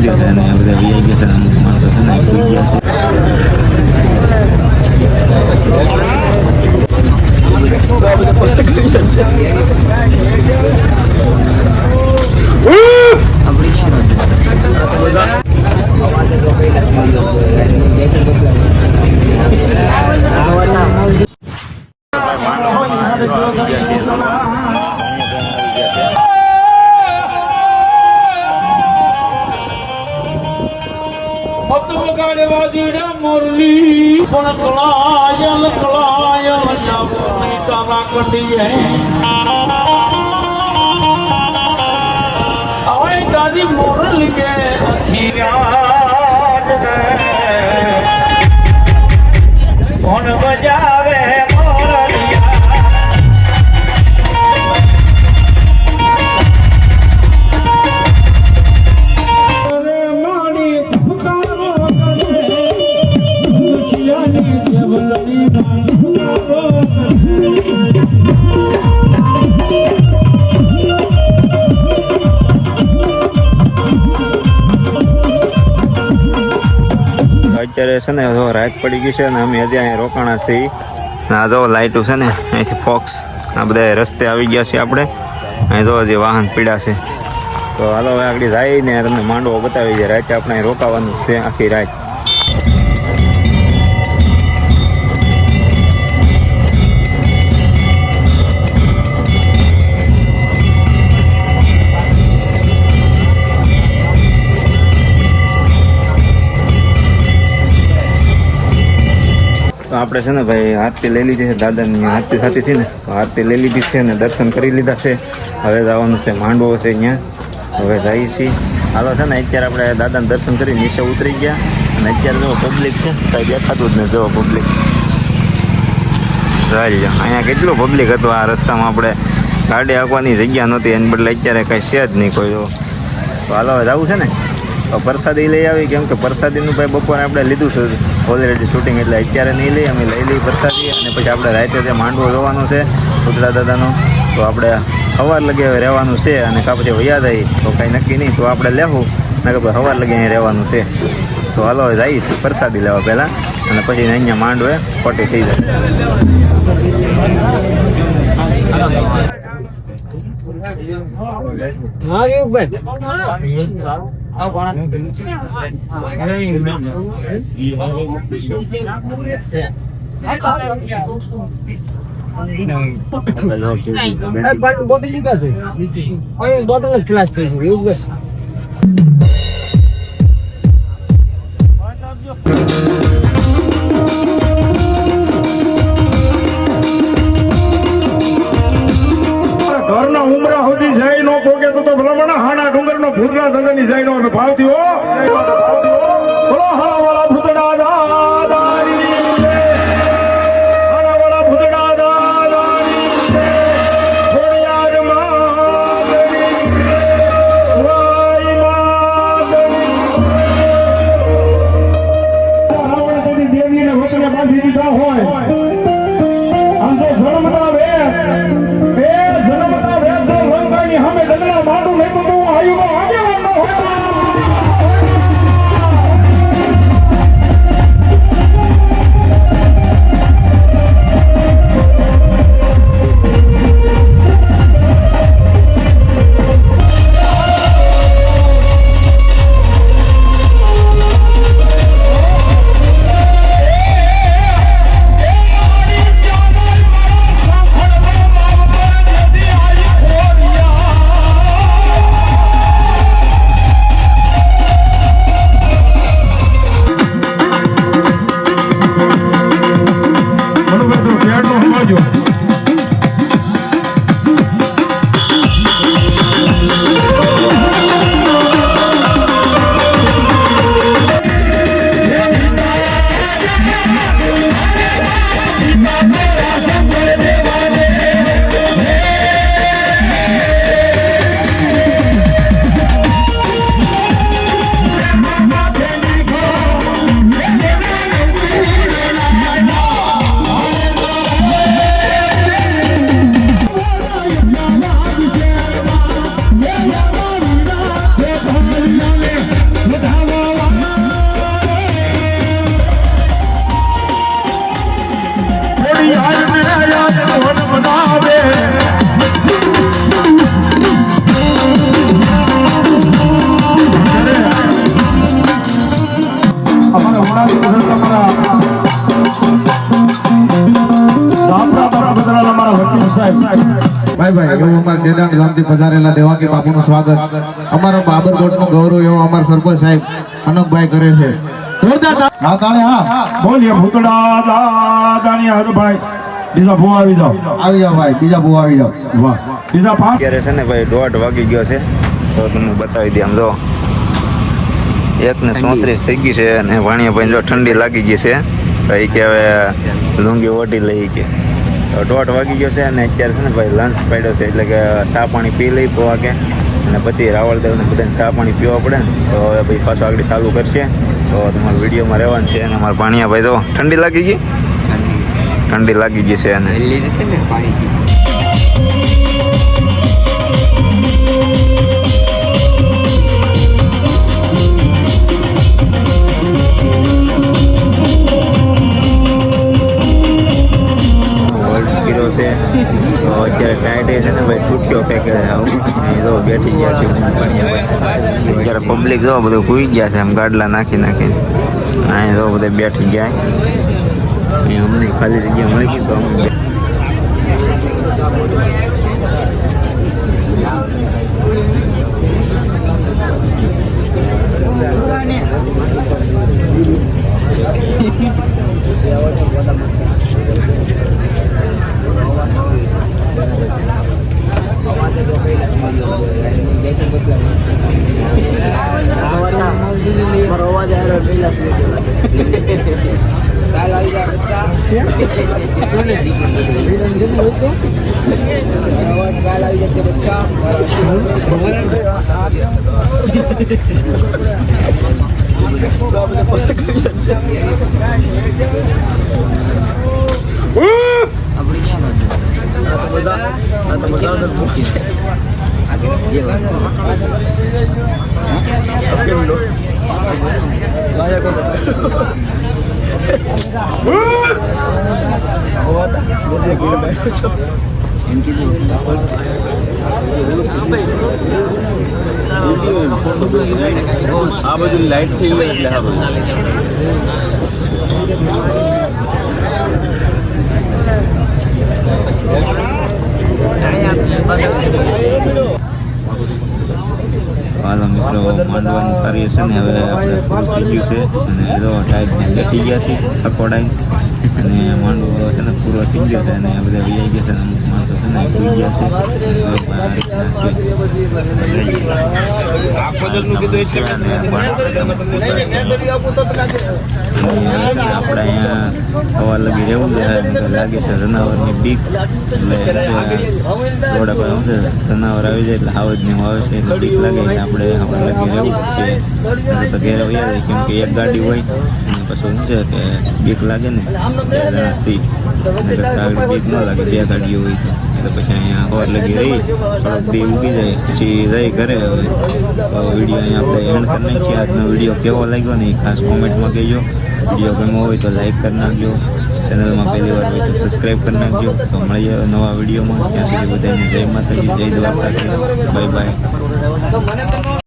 પહોંચ્યો છે અને બધા વીઆઈ ગયા છે. અમુક માણસો છે ને ભૂઈ ગયા છે. मुरली कलायल कलायल तारा कटी है आए दादी मुरली के कौन बजावे અત્યારે છે ને જો રાત પડી ગઈ છે ને અમે હજી અહીંયા રોકાણા છીએ. આ જો લાઇટો છે ને અહીંથી ફોક્સ આ બધા રસ્તે આવી ગયા છે. આપણે અહીં જો હજી વાહન પીડા છે. તો હાલો હવે આગળ જઈને તમને માંડવો બતાવી જાય. રાતે આપણે અહીં રોકાવાનું છે આખી રાત. તો આપણે છે ને ભાઈ હાથથી લઈ લીધી છે દાદાની હાથથી સાથેથી ને તો હાથથી લઈ લીધી છે અને દર્શન કરી લીધા છે. હવે જવાનું છે માંડવો છે અહીંયા. હવે જઈએ છીએ. હાલો છે ને અત્યારે આપણે દાદાને દર્શન કરી નીચે ઉતરી ગયા અને અત્યારે જો પબ્લિક છે કાંઈ દેખાતું જ નહીં. જો પબ્લિક ચાલી જાઓ. અહીંયા કેટલું પબ્લિક હતું આ રસ્તામાં. આપણે ગાડી હાંકવાની જગ્યા નહોતી એને બદલે અત્યારે કાંઈ છે જ નહીં કોઈ. તો હાલો હવે જવું છે ને તો પ્રસાદી લઈ આવી. કેમ કે પ્રસાદીનું ભાઈ બપોરે આપણે લીધું છે ઓલરેડી શૂટિંગ, એટલે અત્યારે નહીં લઈ. અમે લઈ લઈ પ્રસાદી અને પછી આપણે રાતે જે માંડવો જોવાનો છે ઉતરા દાદાનો તો આપણે સવાર લગે રહેવાનું છે. અને કાં પછી વયા જાય તો કાંઈ નક્કી નહીં તો આપણે લેવું ને કે ભાઈ સવાર લગે અહીં રહેવાનું છે. તો હાલો હવે જઈશ પ્રસાદી લેવા પહેલાં અને પછી અહીંયા માંડવે ખોટી થઈ જાય. બોટલ ક્લાસ થઈ ગયું બસ. ઘરના ઉમરા સુધી જાય નો પોકે તો ભલામણ હાડા ડુંગર નો ભૂતરા દાદાની જાય નો ભાવતી હો બોલો હાડા ભૂતડા દાદાની હાડા ભૂતડા દાદાની થોડિયાર માદની સ્વાઈ માદની રાવણ કદી દેવીને વચને બાંધી દીધા હોય આમ તો જન્મતા વે હમે ડગલા માંડું નહીં તો હું આયુનો આગેવાન ન હોય. ડેડાણ ગામથી પધારેલા દેવાકી બાપુનું સ્વાગત અમારા બાબરકોટનું ગૌરવ એવો અમારા સરપંચ સાહેબ અનકભાઈ કરે છે જોરદાર હા તાળે હા બોલીએ ભૂતડા દાદાની હરભાઈ બીજા ભૂ આવી જાઓ આવી જાઓ ભાઈ બીજા બહુ આવી જાઓ વાહ બીજા પાંચ અત્યારે છે ને ભાઈ 1:30 વાગી ગયો છે તો તમને બતાવી દે આમ જો 1:34 થઈ ગઈ છે અને ભાણિયાભાઈ જો ઠંડી લાગી ગઈ છે તો એ કે હવે લુંગી ઓઢી લઈ કે 1:30 વાગી ગયો છે અને અત્યારે છે ને ભાઈ લંચ પાડ્યો છે એટલે કે ચા પાણી પી લઈ પોવા કે અને પછી રાવળદેવને બધાને ચા પાણી પીવા પડે ને તો હવે ભાઈ પાછું આગળ ચાલુ કરશે તો તમારે વિડીયોમાં રહેવાનું છે અને અમારા ભાણિયાભાઈ જો ઠંડી લાગી ગઈ ઠંડી લાગી ગઈ છે અને છે તો અત્યારે ટાઈટ છે ને ભાઈ છૂટ્યો ફેંકે તો બેઠી ગયા છે અત્યારે પબ્લિક જો બધું કૂઈ ગયા છે એમ ગાડલા નાખી નાખીને અહીં જો બધા બેઠી ગયા અહીં અમને ખાલી જગ્યા મળી ગઈ તો અમે આ બધું લાઈટ થઈ ગયું એટલે હા બધું હાલો મિત્રો માંડવાનું કાર્ય છે ને હવે આપણે પૂરું થઈ ગયું છે અને જો ટાઈટને બેઠી ગયા છે અકોડાઈ અને માંડવો છે ને પૂરો થઈ ગયો છે અને બધા વી ગયા છે અને અમુક માણસો છે ને ભૂઈ ગયા છે આપણે અહીંયા હવા લગી રહેવું છે લાગે છે જનાવરની બીક એટલે રોડા પર શું છે જનાવર આવી જાય એટલે હાવજ ને આવે છે એટલે બીક લાગે એટલે આપણે હવા લગી રહેવું છે તો ઘેર આવ્યા જાય કેમ કે એક ગાડી હોય અને પછી શું છે કે બીક લાગે ને 2 જણા સીટ અને બીક ન લાગે 2 ગાડીઓ હોય તો એટલે પછી અહીંયા હવા લગી રહી થોડોક દી ઉગી જાય પછી જઈ ઘરે હવે તો વિડીયો અહીંયા આપણે એન્ડ કરી નાખીએ આજનો વિડીયો કેવો લાગ્યો ને એ ખાસ કોમેન્ટમાં કહેજો વિડીયો ગમ્યો હોય તો લાઈક કરી નાખજો ચેનલમાં પહેલી વાર હોય તો સબસ્ક્રાઈબ કરી નાખજો તો મળીએ નવા વિડીયોમાં ત્યાં સુધી બધાને જય માતાજી જય દ્વારકાધીશ બાય બાય